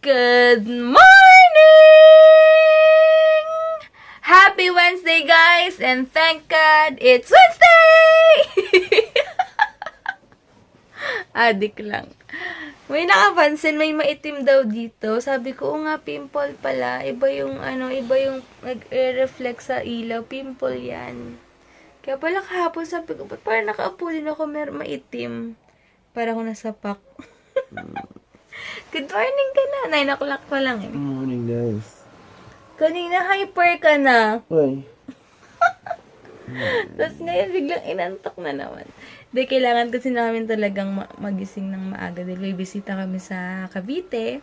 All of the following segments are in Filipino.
Good morning! Happy Wednesday, guys! And thank God, it's Wednesday! Adik lang. May nakapansin, may maitim daw dito. Sabi ko, nga, pimple pala. Iba yung nag-reflect sa ilaw. Pimple yan. Kaya pala kahapon, sabi ko, ba't parang nakaupo din ako, maitim. Para ako nasapak. Good morning ka na. 9 o'clock pa lang eh. Good morning, guys. Kanina hyper ka na. Uy. Tapos ngayon biglang inantok na naman. Hindi, kailangan kasi namin talagang magising ng maaga. Dahil may bisita kami sa Cavite.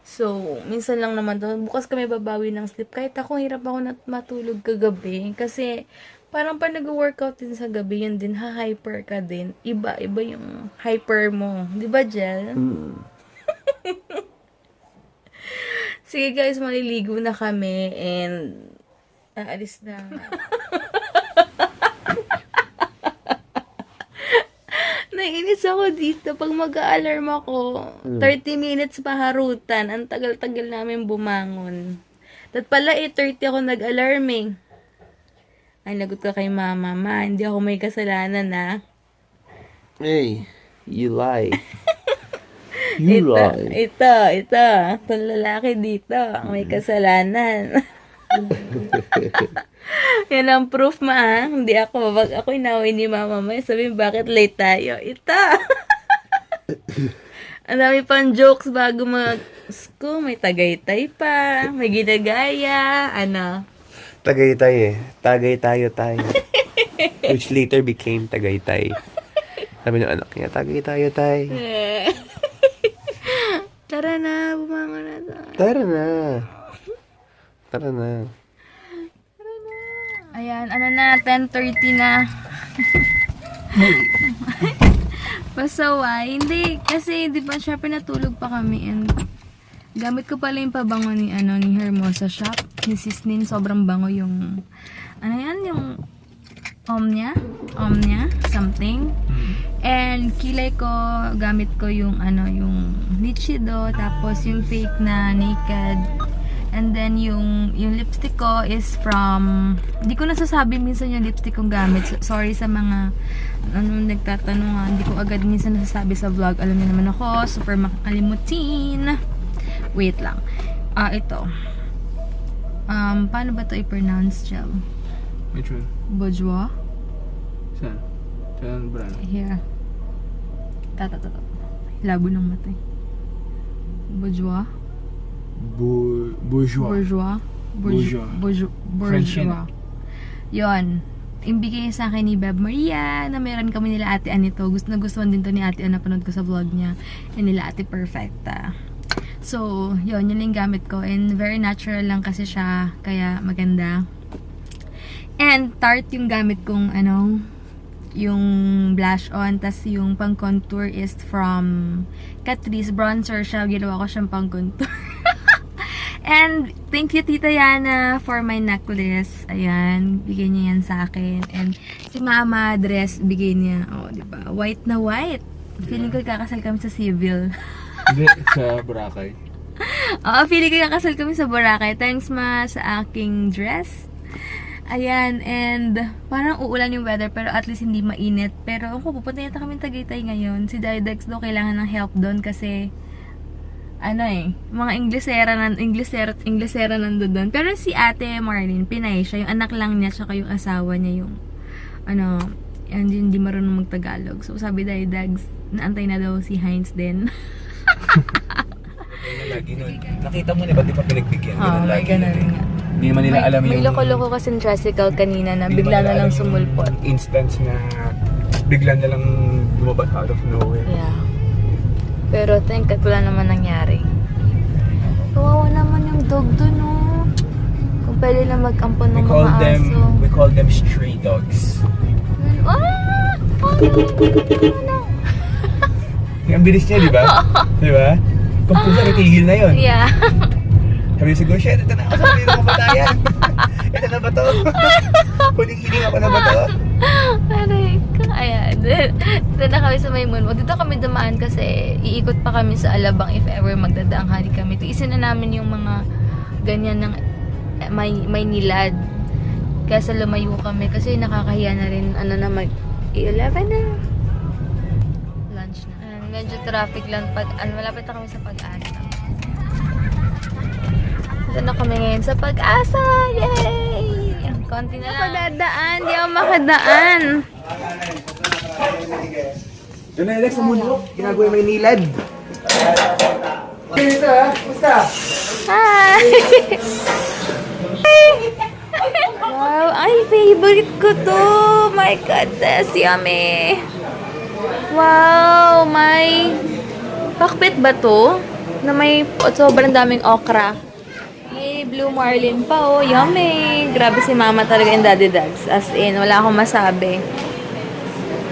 So, minsan lang naman to. Bukas kami babawi ng sleep. Kahit ako, hirap ako matulog kagabi. Kasi, parang pa nag-workout din sa gabi, yun din, ha-hyper ka din. Iba yung hyper mo. Di ba, Jel? Sige guys, maliligo na kami and aalis na. Naiinis ako dito. Pag mag-a-alarm ako, 30 minutes paharutan. Ang tagal-tagal namin bumangon. At pala 8:30 ako nag-alarm eh. Ay, lagot ka kay mama. Ma, hindi ako may kasalanan na. Hey, you lie. You lie. Ito. Itong lalaki dito. May kasalanan. Yan ang proof, ma. Hindi ako. Pag ako inaway ni mama mo, sabi, bakit late tayo? Ito. Ang dami pang jokes bago mag-school. May tagaytay pa. May ginagaya. Ano? Tagaytay eh. Tagay tayo. Which later became Tagaytay. Sabi ng anak niya, tagay tayo. Tara na, bumangon na tayo. Tara na. Ayan, 10:30 na. Pasaway. Hindi, kasi di ba siya pinatulog pa kami and gamit ko pala yung pabango ni Hermosa Shop. Ni Sis Nin, sobrang bango yung yung Omnia something. And kilay ko, gamit ko yung yung Nichido, tapos yung fake na Naked. And then yung lipstick ko is from, hindi ko nasasabi minsan yung lipstick kong gamit. Sorry sa mga nagtatanong, hindi ko agad minsan nasasabi sa vlog. Alam niyo naman ako, super makakalimutin. Wait lang. Ito. Paano ba ito i-pronounce, Jel? Which one? Bourgeois? Saan? Saan brand? Here. Tata. Labo ng mata. Bourgeois? Bourgeois. French yan. Yun. Imbigay sa akin ni Beb Maria na meron kami nila Ate Anito. Gustuhan din to ni Ate Ann, napanood ko sa vlog niya. Yan nila Ate Perfecta. So, yun yung gamit ko. And very natural lang kasi siya. Kaya maganda. And tart yung gamit kong yung blush on. Tas yung pang contour is from Catrice. Bronzer siya. Ginawa ko siyang pang contour. And thank you Tita Yana for my necklace. Ayan, bigay niya yan sa akin. And si Mama dress, bigay niya. Oh, di ba? White na white. Feeling ko kakasal kami sa civil. Hindi, sa Boracay. Oo, feeling ko kakasal kami sa Boracay. Thanks ma sa aking dress. Ayan, and parang uulan yung weather pero at least hindi mainit. Pero ako, pupunta yata kami Tagaytay ngayon. Si Didex daw kailangan ng help doon kasi mga Inglesera nando doon. Pero si Ate Marlene, Pinay siya. Yung anak lang niya, tsaka yung asawa niya yung hindi marunong magtagalog. So sabi Didex, naantay na daw si Heinz din. Lagi nun. Nakita mo na ba di pa pinagbigyan? May ganun nga. Hindi naman nila alam May yung loko-loko kasi tricycle kanina na bigla na lang sumulpot. Instance na bigla na lang lumabas out of nowhere. Yeah. Pero thank God wala naman nangyari. Kawawa naman yung dog dun, oh. Kung pwede na mag-ampon ng mga aso. We call them stray dogs. Ang bilis niya, di ba? Di ba? Kung pusa, natigil na yun. Yeah. Sabi siguro, shit, ito na ako sa piling ng batayan. Ito na ba to? Huling hiling ako na ba to? Aray ka, ayan. Dito na kami sa may Moonwalk. Dito kami dumaan kasi iikot pa kami sa Alabang if ever magdadaang hari kami. Tiisin na namin yung mga ganyan ng may nilad. Kaya lumayo kami kasi nakakahiya na rin mag 11 na. Lunch na. Medyo traffic lang malapit na kami sa Pag-asa. Dito na kami ngayon sa Pag-asa. Yay! Konti na lang. Ako dadaan, di ako makadaan. Doon na Alex, sa mundo. Ginagawa may nilad. Dito ha, basta. Hi! Wow, ay, favorite ko to. My goodness, yummy. Wow, may pakbet ba to? Na may sobrang daming okra. Yay, blue marlin pa oh. Yummy. Grabe si mama talaga and daddy dogs. As in, wala akong masabi.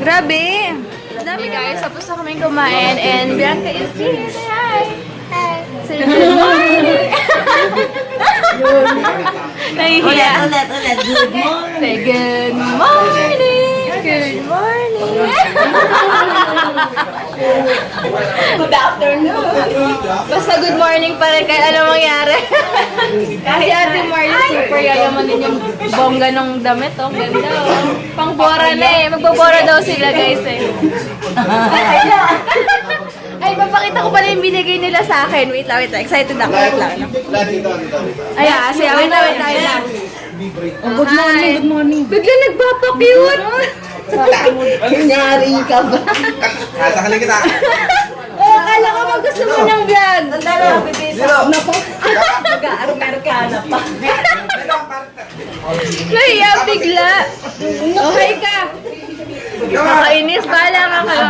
Grabe. Dami guys, tapos na kaming kumain and Bianca is here. Say hi. Hi. Say good morning. Nahihiya. Ulit. Good morning. Say good morning. Good morning. Good afternoon. Basta good morning pa rin kahit ano mangyari. Kasi Ate Marley super yayaman din yung bongga nung damit. Oh, ganda oh. Pangbora na eh. Magbobora daw sila guys eh. Ay, papakita ko pala yung binigay nila sa akin. Wait lang. Excited ako. Wait lang. Ay, kasi wait lang. Oh, good morning. Bigla nagpapakute. Kunyari ka ba? Sakalin kita. Oh, akala ko gusto mo ng vlog. Tandala, bibisa. Naku. Mag-aarumerkana pa. Kaya bigla. Oh, hi ka. Nakainis. Bahala ka kayo.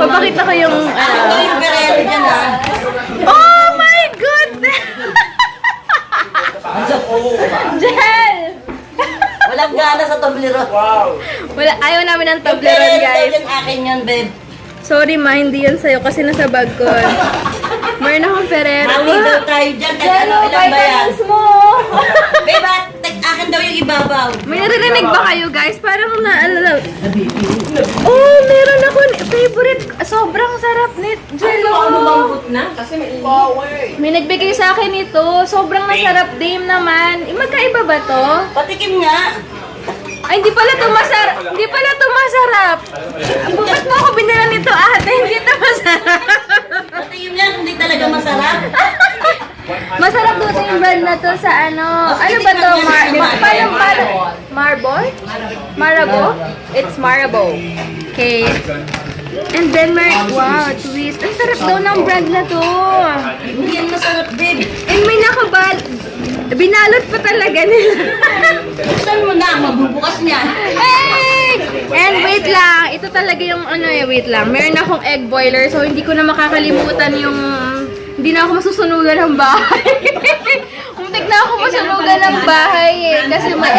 Papakita ko yung Ito yung perero dyan ha. Oh my goodness! Jel! Walang gana sa Toblerone. Wala, ayaw namin ng Yung Toblerone, perero daw guys. dyan akin yun, babe. Sorry ma, hindi yan sa'yo kasi nasa bag ko. Meron akong Ferrero. Mami daw tayo dyan. Kahit ano, ilang ba yan? mo! Babe, akin daw yung ibabaw. May naririnig ba kayo, guys? Parang Oh, meron ako favorite. Sobrang sarap nit. Jello. na? Kasi may May nagbigay sa akin ito. Sobrang masarap din naman. Magkaiba ba to? patikim nga. Ay, hindi pala to masarap. Hindi pala to masarap. Bakit mo ako binila nito, ate? Hindi to masarap. Patikim nga, hindi talaga masarap. Masarap dito yung brand na to sa ano. Ano ba to? Marble? Marabo? It's Marabo. Okay. And then wow, twist. Ang sarap daw ng brand na to. Hindi yan masarap, babe. And may nakabal. Binalot pa talaga nila. Buksan mo na, mabubukas niya. Hey! And wait lang, ito talaga yung wait lang. Meron akong egg boiler, so hindi ko na makakalimutan yung hindi na ako masusunugan ng bahay. Muntik na ako masunugan ng bahay eh, kasi may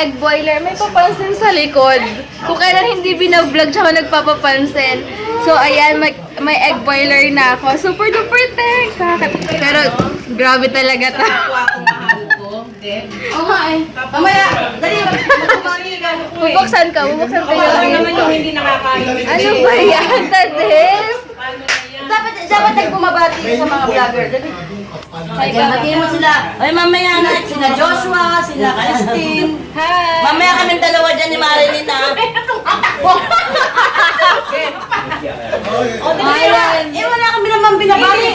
egg boiler. May papansin sa likod. Kung kailan hindi binablog tsaka nagpapapansin. So ayan, may egg boiler na ako. Super duper thanks. Pero grabe talaga to. Oo nga eh. Mamaya, dali. Bubuksan ka yun. naman yung hindi nakakain. Ano ba yan, Tades? Dapat nagpumabati sa mga vlogger. Batiin mo sila. Ay, mamaya na. Sila Joshua, sila Christine. Hi! Mamaya kaming dalawa dyan ni Marilyn na. Ayan. Wala kami naman binabati.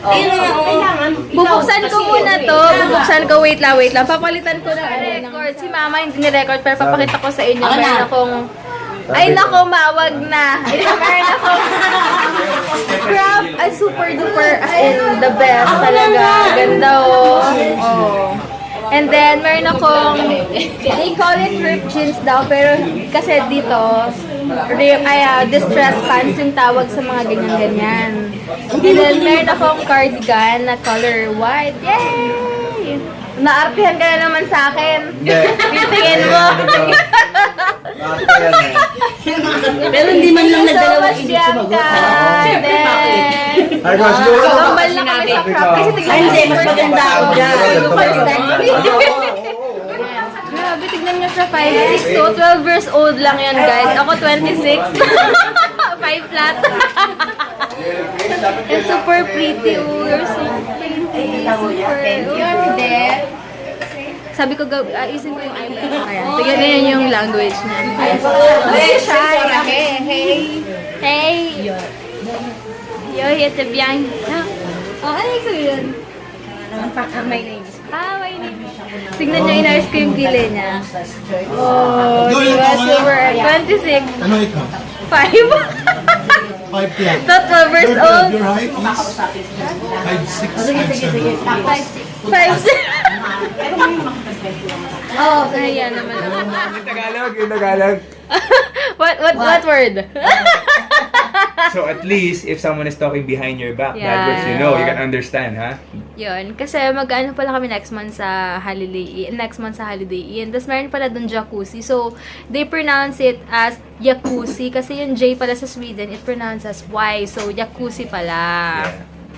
Kailangan. Bubuksan ko muna to. Bubuksan ko. Wait lang. Papalitan ko na record. Si mama hindi ni-record pero papakita ko sa inyo. Meron akong ay nako, mawag na. Meron akong crab. Ay, super duper. As in, the best talaga. Ganda oh. And then, meron akong, they call it ripped jeans daw, pero kasi dito, distress pants yung tawag sa mga ganyan-ganyan. And then, meron akong cardigan na color white. Yay! Naartihan ka na naman sa akin. Pitingin mo. Pero hindi man lang So nagdalawa much, hindi Bianca. sumagot. And then, kambal na kami sa crop. Kasi tignan Ay, hindi, mas maganda ako dyan. Super sexy. Grabe, tignan niyo nasa 5'6", so 12 years old lang yan, guys. Ako 26. 5 flat. And super pretty. Oh, you're so pretty. Super. Sabi ko, isin ko yung eyebrow. Ayan. Tignan niyo yung language niya. Hey, shy. Hey. Yo, ito bien. Oh, ano yung sabihin? My name is... my name is... Tignan niyo, inaris ko yung kili niya. Oh, diba? Super. 26. Ano ito? 5. 5 yan. Not 12 years old. Your height is 5'6", 5'7". 5. Oh, ayan naman ako. Yung Tagalog. What word? So at least, if someone is talking behind your back, Yeah. that words you know, you can understand, ha? Yun, kasi mag-ano pala kami next month sa holiday Inn. Tapos meron pala dun jacuzzi. So, they pronounce it as jacuzzi. Kasi yung J pala sa Sweden, it pronounced as Y. So, jacuzzi pala.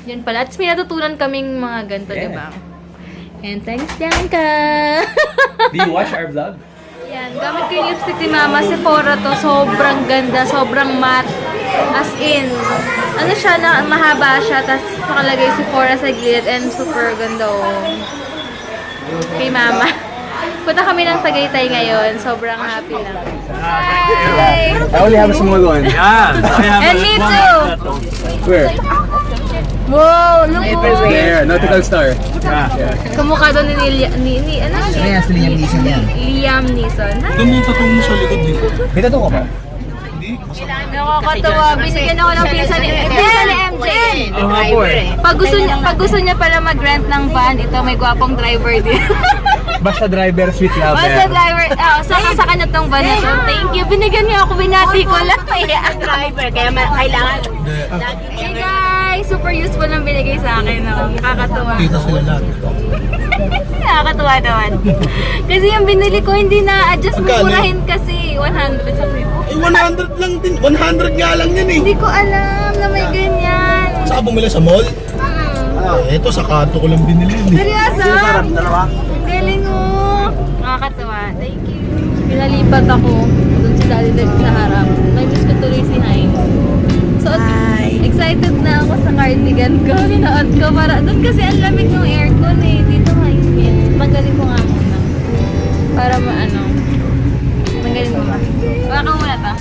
Yun pala. At may natutunan kaming mga ganito, Yeah. diba? And thanks, Bianca! Do you watch our vlog? Yan, gamit ko yung lipstick ni Mama. Sephora to. Sobrang ganda. Sobrang matte. As in, ano siya na mahaba siya. Tapos nakalagay Sephora sa gilid. And super ganda oh. Kay Mama. Punta kami ng Tagaytay ngayon. Sobrang happy lang. Hi! I only have a small one. Yeah. And me too! Where? Wow! Look oh! There, Nautical Star. Kamukha doon ni Liam Neeson. Hi! Doon yung tattoo mo sa likod dito. May tattoo ka ba? Nakakatawa. Binigyan ako ng pinsan ni MJ. Oo nga po eh. Pag gusto niya pala mag-rent ng van, ito may gwapong driver din. Basta driver, sweet lover. Basta driver, sa kanya tong van na to. Thank you. Binigyan niya ako, binati ko lang. Driver, kaya kailangan. Hey guys, super useful ang binigay sa akin. Nakakatuwa. Kita sila lahat. Nakakatuwa naman. Kasi yung binili ko, hindi na-adjust. Magkano? Murahin kasi. 100 sa free. 100 lang din. 100 nga lang yan eh. Hindi ko alam na may ganyan. Saan ka bumili sa mall? Ito, sa kanto ko lang binili yun eh. Seryoso? Ang galing mo. Nakakatawa. Thank you. Pinalipat ako. Doon si Daddy Dad sa harap. Nag-miss ko tuloy si Hines. So, excited na ako sa cardigan ko. Pinaot ko para doon kasi ang lamig ng aircon eh. Dito mainit. Tanggalin ko nga muna. Para maano. Tanggalin mo ba? Baka muna ta.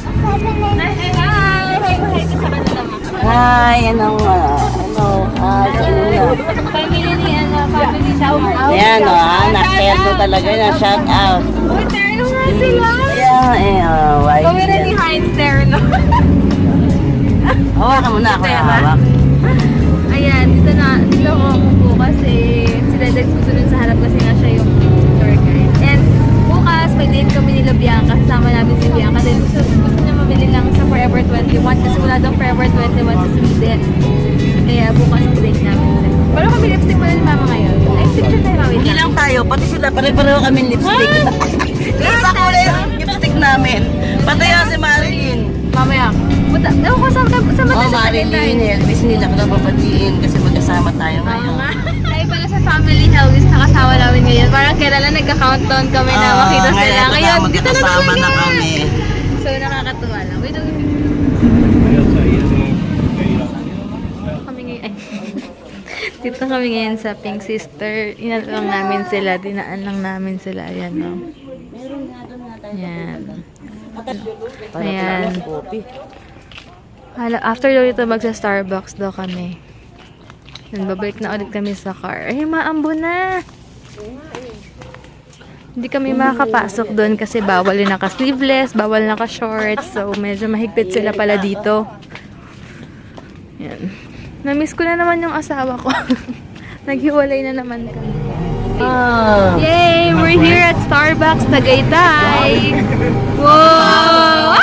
Hi! Hi ka sa kanila mo. Hi, Family ni family shout out. Ayan o, nakterno talaga na shout out. Uy, terno nga sila. Why? Kamera ni Heinz terno. Hawakan mo na ako na hawak. Ayan, dito ako umupo kasi si Dedex gusto dun sa harap kasi nga siya yung tour guide. And bukas, may date kami nila Bianca. Kasama namin si Bianca. Dahil gusto niya mabili lang sa Forever 21 kasi wala daw Forever 21 sa Sweden. Kaya bukas ang date namin sila. Pero kami lipstick mo na ni Mama ngayon. Ay, picture tayo kami. Hindi lang tayo, pati sila, pare-pareho kami lipstick. Isa ko yung lipstick namin. Pati yan si Marilyn. Mamaya. Ewan ko sa mata sa Marilyn, Elvis, hindi lang kita papatiin kasi magkasama tayo ngayon. Tayo pala sa family Elvis na kasama namin ngayon. Parang kailan nagka-countdown kami na makita sila. Ngayon, dito na magkakasama na talaga. kami. So, nakakatuwa lang. Wait, kami ngayon. Ay. Dito kami ngayon sa Pink Sister. Dinaan lang namin sila. Ayan, no? Ayan. Ayan. After daw ito, magsa-Starbucks daw kami. Then, babalik na ulit kami sa car. Ay, maambo na! Hindi kami makakapasok doon kasi bawal yung naka-sleeveless, bawal naka-shorts. So, medyo mahigpit sila pala dito. Yan. Na-miss ko na naman yung asawa ko. Naghiwalay na naman kami. Yay! We're here at Starbucks Tagaytay! Wow!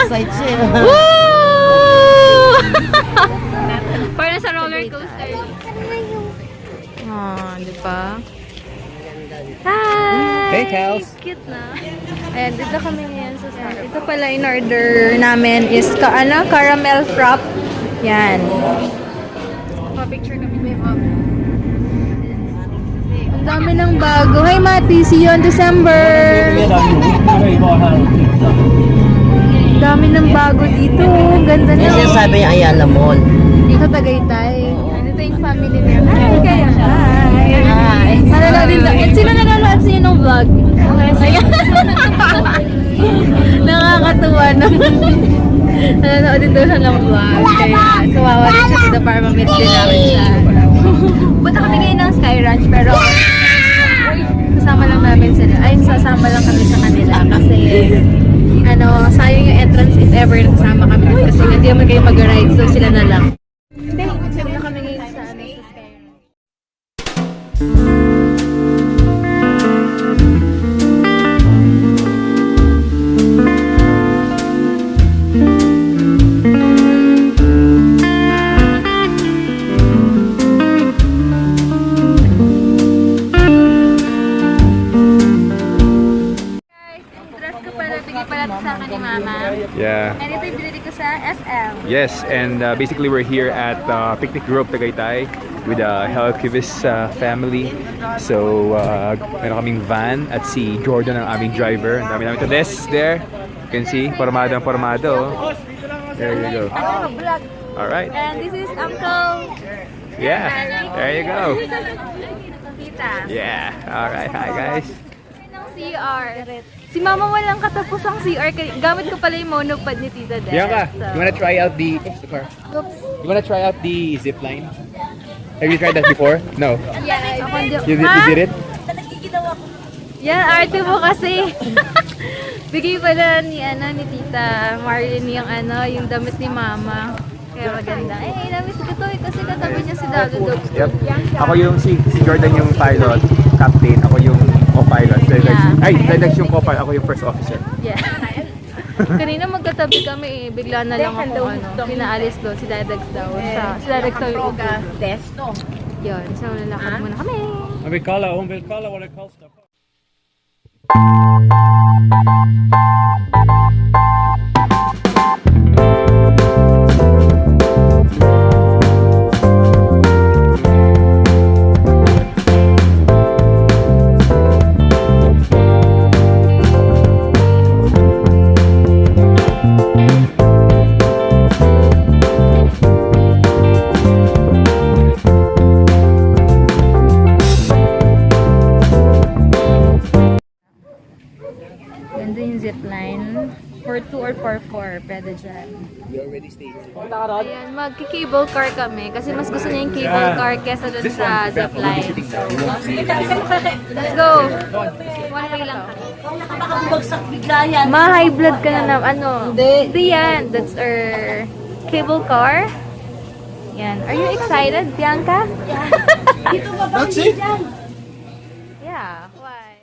Sight siya. Woo! Parang sa roller coaster. Di ba? Hi! Hey, Kels. Cute na. Ayan, dito kami ngayon sa Starbucks. Ito pala in order namin is caramel frap. Yan. Pa-picture kami may mom. Ang Dami ng bago. Hi, Mati. See you on December. Dami ng bago dito. Ganda na. Yung sinasabi niya Ayala Mall. Dito Tagaytay. Ano yung family niya? Hi, kayo. Hi. Hi. Nanonood din daw. Sino nanonood sa inyo ng vlog? Ayan. Nakakatuwa naman. Nanonood din daw siya ng vlog. Kaya sumawa rin siya dito para ma-meet din namin siya. Punta kami ngayon ng Sky Ranch pero kasama lang namin sila. Ay, sasama lang kami sa kanila kasi sayang yung entrance if ever kasama kami doon kasi hindi naman kayo mag-ride so sila na lang. Hindi, sabi na kami ngayon sa Sky Ranch. Dress ko pala, bigay pala ito sa akin ni Mama. Yeah. And ito yung binili ko sa SM. Yes, and basically we're here at Picnic Grove Tagaytay with the Helkivis family. So, meron kaming van at si Jordan ang aming driver. Ang dami namin to desk there. You can see, formado ang formado. Oh. There you go. Alright. And this is Uncle. Yeah, there you go. Tita. Yeah, alright. Hi guys. Ng CR. Si Mama walang katapos ang CR. Gamit ko pala yung monopod ni Tita Des. Bianca, So, you wanna try out the... Oops, the car. oops. You wanna try out the zip line? Have you tried that before? No. Yeah, ako hindi. You did it? Yan, arte mo kasi. Bigay pala ni Tita Marilyn yung damit ni Mama. Kaya maganda. Eh, namiss ko to kasi katabi niya si Dado Dog. Yep. Ako yung si Jordan yung pilot, captain. Ako yung co-pilot. Yeah. Ay, Dedex yung co-pilot. Ako yung first officer. Yeah. Kanina magkatabi kami eh. Bigla na lang ako pinaalis doon. Si Dedex daw. Si Dedex daw yung upo. Yun. So, lalakad muna kami. Umbrella, what I call stuff. Ganda yung zipline. For 2 or for 4, pwede dyan. You already stayed. Ayan, magki-cable car kami kasi mas gusto niya yung cable car kesa dun sa zipline. So, let's go! One way lang kami. Baka bumagsak bigla yan. Ma-high blood ka na Hindi yan. That's our cable car. Yan. Are you excited, Bianca? Dito ba dyan? Yeah. Why?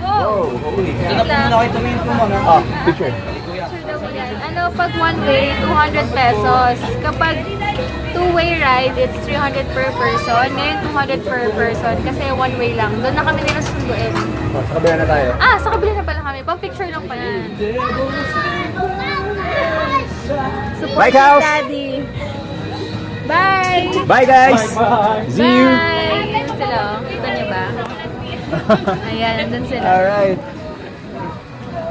Whoa! Wait lang. Picture. Pag one way, 200 pesos. Kapag two-way ride, it's 300 per person. Ngayon, 200 per person kasi one way lang. Doon na kami nila susunduin. Sa kabila na tayo. Sa kabila na pala kami. Pang-picture lang pa yan. Support Bye, your Kals! daddy. Bye! Bye guys! See you! Bye! Ayan sila. Oh. Kita niyo ba? Ayan, nandun sila. Alright.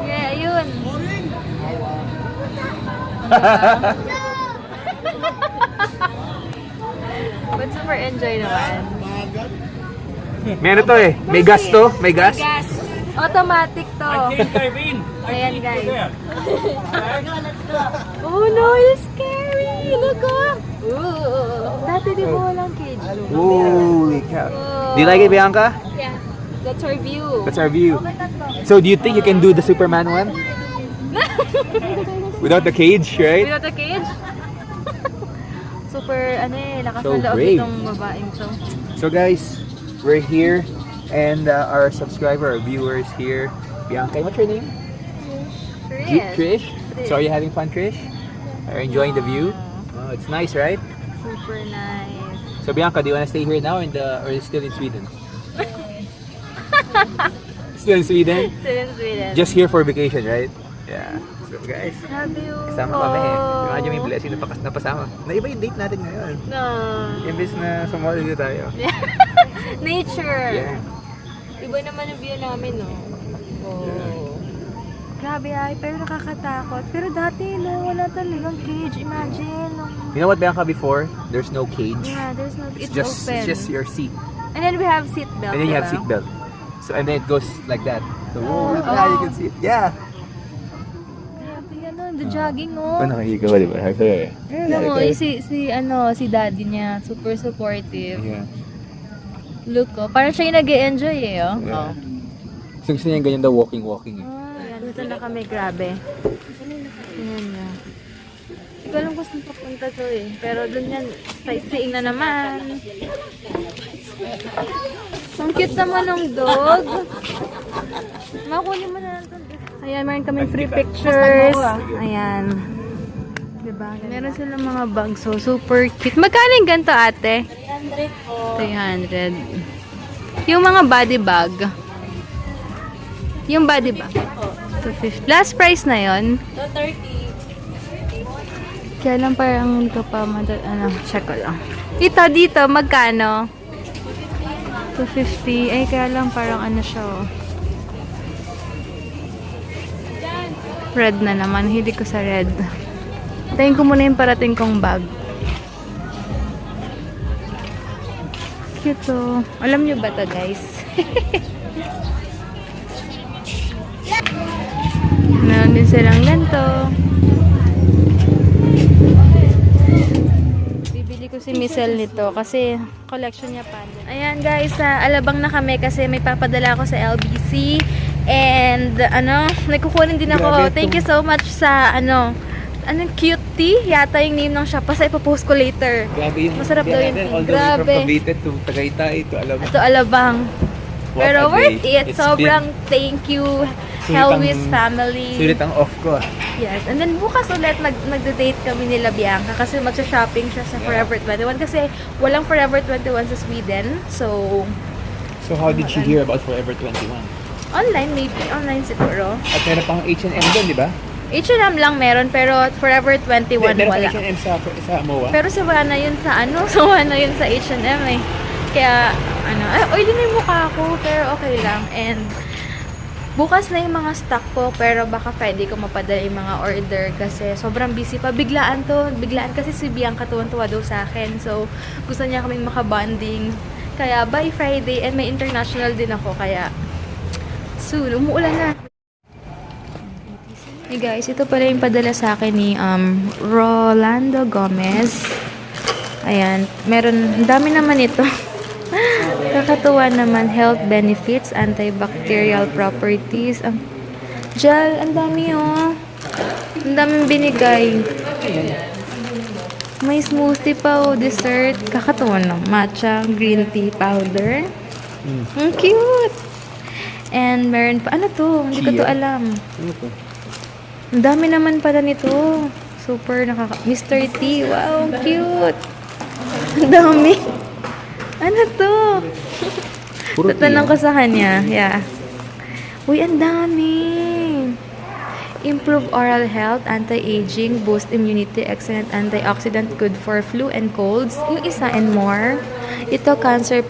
Yeah, yun. But super enjoy naman. May ano to eh. May gas to. May gas. Gas. Automatic to. Ayan guys. Oh no, it's scary. Look up. Dati di ba walang cage? Holy cow. Oh. Do you like it, Bianca? Yeah. That's our view. That's our view. So do you think you can do the Superman one? Without the cage, right? Without the cage? Super, lakas So ng loob brave. itong babaeng to. So guys, we're here and our subscriber, our viewers here. Bianca, what's your name? Trish. Trish. So are you having fun, Trish? Are you enjoying the view? Oh, it's nice, right? Super nice. So Bianca, do you want to stay here now or still in Sweden? Still in Sweden? Still in Sweden. Just here for vacation, right? Yeah. Guys, Grabe yun. kasama kami. Imagine may blessing na napasama. Naiba yung date natin ngayon. No. Imbis na sa mall dito tayo. Nature. Yeah. Iba naman yung view namin, no? Oh. Grabe ay, pero nakakatakot. Pero dati, no, wala talagang cage. Imagine. You know what, Bianca, before? There's no cage. Yeah, there's no, it's It's open. just your seat. And then we have seat belt. And then you have diba? seatbelt. So, and then it goes like that. So, Oh, yeah, you oh. can see it. Yeah. Grabe yan, no? The jogging, no? Nakahiga ka, di ba? Alam mo, si daddy niya, super supportive. Yeah. Look, oh, parang siya yung nag-e-enjoy, eh, oh. Yeah. So, gusto niya yung ganyan daw walking eh. Ayan, dito na kami, grabe. Ayan niya. Hindi ko alam kung saan papunta to eh. Pero dun yan, sightseeing na naman. Ang cute naman ng dog. Makunin mo na lang to. Ayan, meron kaming free pictures. Ayan. Diba? Meron silang mga bags. So, super cute. Magkano yung ganito, ate? 300 po. 300. Yung mga body bag. Yung body bag. 250. Last price na yon. 230. Kaya lang parang hindi ko pa check ko lang. Dito, magkano? 250. Ay, kaya lang parang siya, oh. Red na naman. Hindi ko sa red. Tayin ko muna yung parating kong bag. Cute, oh. Alam nyo ba to, guys? Meron din silang ganito. Bibili ko si Missel nito kasi collection niya pa. Ayan guys, alabang na kami kasi may papadala ako sa LBC. And nagkukunin din ako. Thank you so much sa anong cute tea? Yata yung name ng shop. Basta ipopost ko later. Grabe yung Masarap daw yung tea. From Grabe. Cavite to Tagaytay to Alabang. Ito alabang. What Pero a worth day. it. It's Sobrang thank you. Helwis family. Sulit ang off ko. Yes. And then bukas ulit magde-date kami nila Bianca kasi magsha-shopping siya sa Forever 21 kasi walang Forever 21 sa Sweden. So So how did she hear about Forever 21? online, maybe online siguro. At meron pang H&M doon, di ba? H&M lang meron pero Forever 21 Meron wala. pang H&M sa MOA. Pero sawa na yun sa sawa na yun sa H&M eh. Kaya oily na yung mukha ko pero okay lang. And bukas na yung mga stock ko pero baka pwede ko mapadala yung mga order kasi sobrang busy pa. Biglaan kasi si Bianca tuwan-tuwa daw sa akin. So gusto niya kaming makabonding. Kaya by Friday and may international din ako kaya soon, umuulan na. Hey guys, ito pala yung padala sa akin ni Rolando Gomez. Ayan, ang dami naman ito. Kakatuwa naman, health benefits, antibacterial properties. Gel, ang dami oh. Ang daming binigay. May smoothie pa oh, dessert. Kakatuwa na. Matcha, green tea powder. Ang cute. And meron pa, ano to? Hindi ko to alam. Ano to? Ang dami naman pala nito. Super Mr. T. Wow, ang cute. Ang dami. Ano to? Tatanong ko sa kanya. Yeah. Uy, ang dami. Improve oral health, anti-aging, boost immunity, excellent antioxidant, good for flu and colds. Yung isa and more. Ito, cancer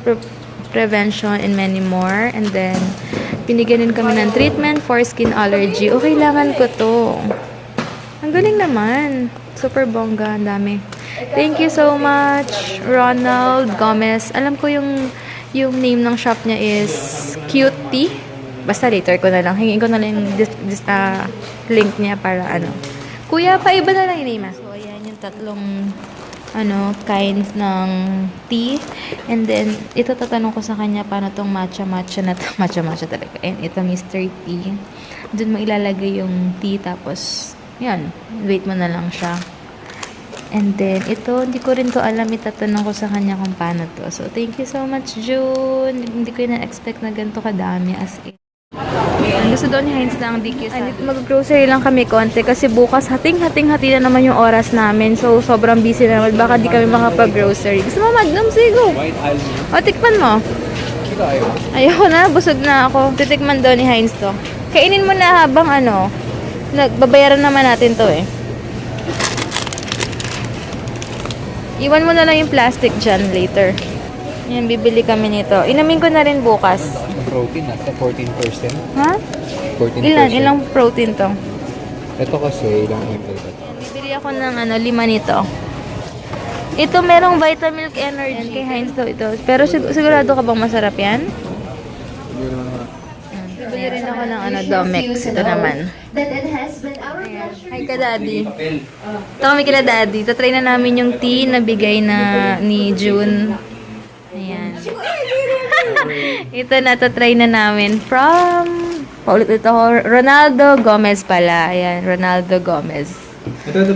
prevention and many more. And then, binigyan din kami ng treatment for skin allergy. O, kailangan ko to. Ang galing naman. Super bongga. Ang dami. Thank you so much, Ronald Gomez. Alam ko yung name ng shop niya is Cutie. Basta later ko na lang. Hingin ko na lang yung link niya para Kuya, paiba na lang yung name. So, ayan yung tatlong kinds ng tea. And then, ito tatanong ko sa kanya paano tong matcha na to. Matcha talaga. And ito, Mr. T. Doon mo ilalagay yung tea. Tapos, yun. Wait mo na lang siya. And then, ito, hindi ko rin to alam. Itatanong ko sa kanya kung paano to. So, thank you so much, June. Hindi ko na-expect na ganito kadami as in. Gusto doon ni Heinz ng DQ. Mag-grocery lang kami konti kasi bukas hating-hati na naman yung oras namin. So, sobrang busy na naman. Baka di kami makapag-grocery. Gusto mo Magnum? Sigo. White almond. O, tikman mo. Ito ayaw. Ayoko na. Busog na ako. Titikman doon ni Heinz to. Kainin mo na habang Babayaran naman natin to eh. Iwan mo na lang yung plastic dyan later. Yan, bibili kami nito. Inamin ko na rin bukas. Ang protein nasa 14%. Ha? 14%. Ilang protein to? Ito kasi, ilang ml ito? Bibili ako ng 5 nito. Ito merong Vitamilk Energy. Kay Heinz daw ito. Pero sigurado ka bang masarap yan? Bibili rin ako ng Domex. Ito naman. Hi ka, Daddy. Ito kami kila Daddy. Tatry na namin yung tea na bigay ni June. Ayan. Ito na, tatry na namin from... Paulit ito, Ronaldo Gomez pala. Ayan, Ronaldo Gomez. Ito